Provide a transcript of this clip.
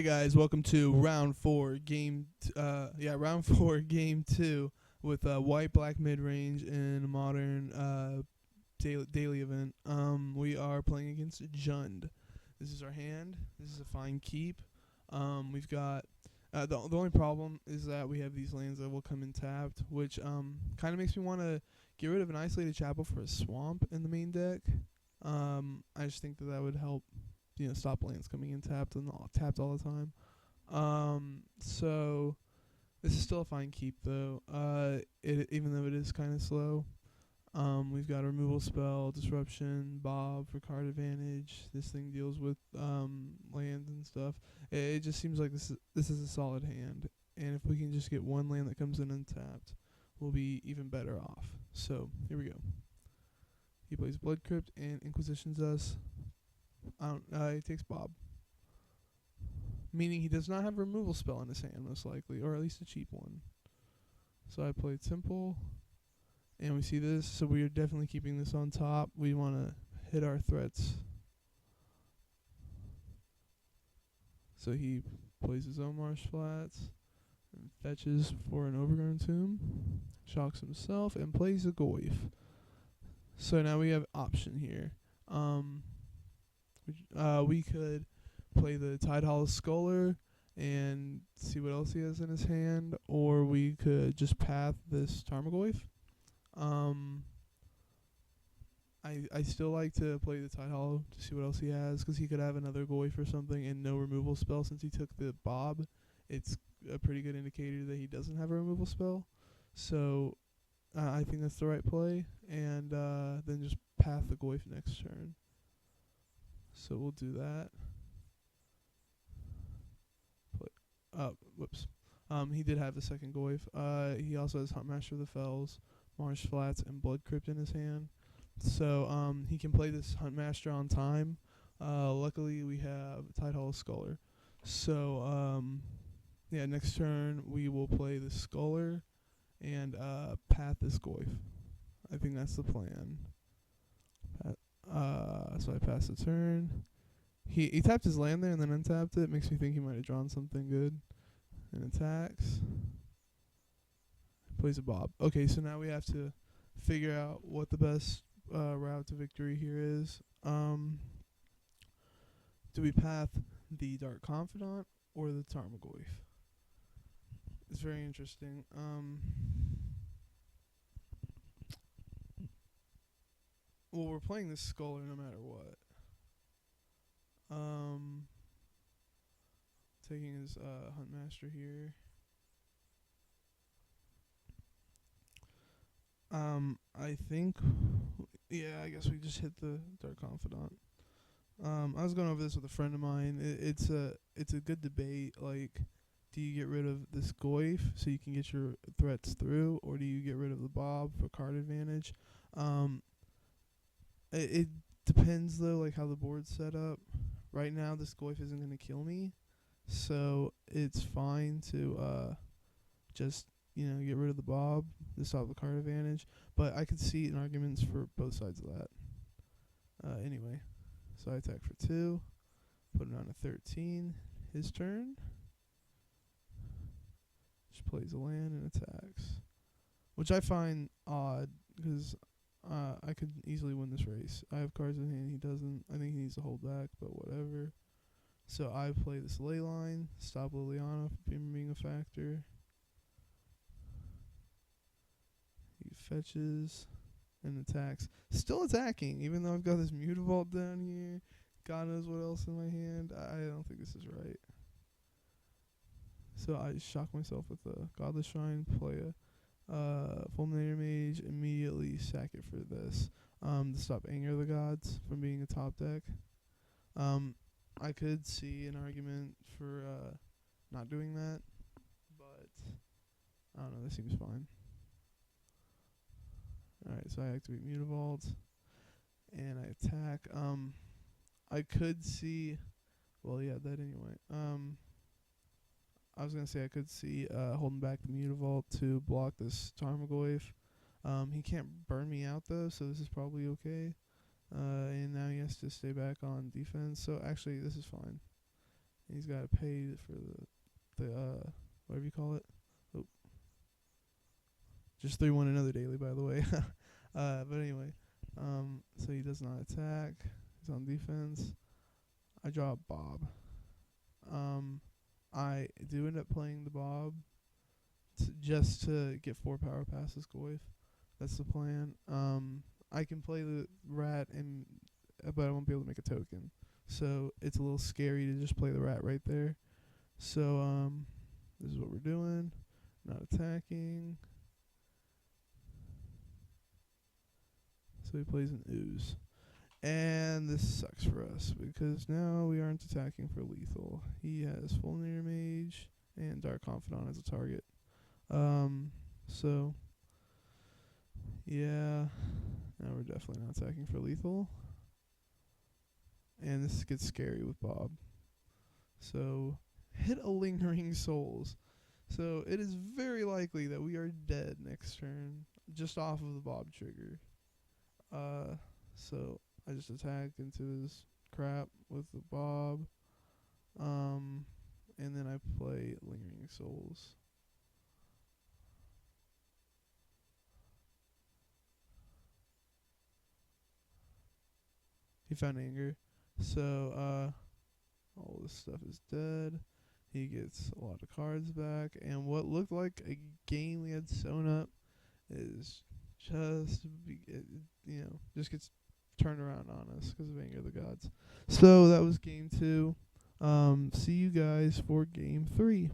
Hey guys, welcome to round four, round four, game two with white, black, mid range in a modern daily event. We are playing against Jund. This is our hand. This is a fine keep. We've got the only problem is that we have these lands that will come in tapped, which kind of makes me want to get rid of an isolated chapel for a swamp in the main deck. I just think that would help stop lands coming in tapped and tapped all the time. So this is still a fine keep though. Even though it is kind of slow. We've got a removal spell, disruption, bob for card advantage. This thing deals with lands and stuff. It just seems like this is a solid hand, and if we can just get one land that comes in untapped, we'll be even better off. So here we go. He plays Blood Crypt and Inquisitions us. He takes Bob. Meaning he does not have a removal spell in his hand, most likely, or at least a cheap one. So I played simple, and we see this, so we are definitely keeping this on top. We want to hit our threats. So he plays his own Marsh Flats, and fetches for an Overgrown Tomb, shocks himself, and plays a Goyf. So now we have option here. We could play the Tide Hollow Sculler and see what else he has in his hand, or we could just path this Tarmogoyf. I still like to play the Tide Hollow to see what else he has, because he could have another Goyf or something and no removal spell. Since he took the Bob, it's a pretty good indicator that he doesn't have a removal spell. So I think that's the right play, and then just path the Goyf next turn. So we'll do that. Whoops. He did have the second Goyf. He also has Huntmaster of the Fells, Marsh Flats, and Blood Crypt in his hand. So he can play this Huntmaster on time. Luckily, we have Tide Hollow Sculler. So next turn we will play the Sculler and path this Goyf. I think that's the plan. So I pass the turn. He tapped his land there and then untapped it. Makes me think he might have drawn something good. And attacks. Plays a Bob. Okay, so now we have to figure out what the best route to victory here is. Do we path the Dark Confidant or the Tarmogoyf? It's very interesting. Well, we're playing this Sculler no matter what. Taking his Huntmaster here. I think, I guess we just hit the Dark Confidant. I was going over this with a friend of mine. It's a good debate. Like, do you get rid of this Goyf so you can get your threats through, or do you get rid of the Bob for card advantage? It depends though, like how the board's set up. Right now, this Goyf isn't going to kill me, so it's fine to just get rid of the Bob to stop the card advantage. But I could see arguments for both sides of that. Anyway, so I attack for 2, put it on a 13. His turn. Just plays a land and attacks, which I find odd because I could easily win this race. I have cards in hand, he doesn't. I think he needs to hold back, but whatever. So I play this Leyline, stop Liliana from being a factor. He fetches and attacks. Still attacking, even though I've got this Mutavault down here. God knows what else in my hand. I don't think this is right. So I shock myself with a Godless Shrine, play a Fulminator Mage, immediately sack it for this to stop Anger of the Gods from being a top deck. I could see an argument for not doing that, but I don't know, this seems fine. Alright, so I activate Mutavault, and I attack. I could see, that anyway. I was going to say I could see holding back the Mutavault to block this Tarmogoyf. He can't burn me out though, so this is probably okay. And now he has to stay back on defense. So actually, this is fine. He's got to pay for the whatever you call it. Oh, just 3-1 another daily, by the way. But anyway, so he does not attack. He's on defense. I draw a Bob. I do end up playing the Bob just to get 4 power passes Goyf. That's the plan. I can play the rat but I won't be able to make a token. So it's a little scary to just play the rat right there. So this is what we're doing. Not attacking. So he plays an ooze. And this sucks for us because now we aren't attacking for lethal. He has Fulminator Mage and Dark Confidant as a target. So yeah, now we're definitely not attacking for lethal. And this gets scary with Bob. So hit a Lingering Souls. So it is very likely that we are dead next turn just off of the Bob trigger. So I just attacked into his crap with the Bob. And then I play Lingering Souls. He found anger. So all this stuff is dead. He gets a lot of cards back, and what looked like a game we had sewn up is just just gets turned around on us because of Anger of the Gods. So that was game 2. See you guys for game 3.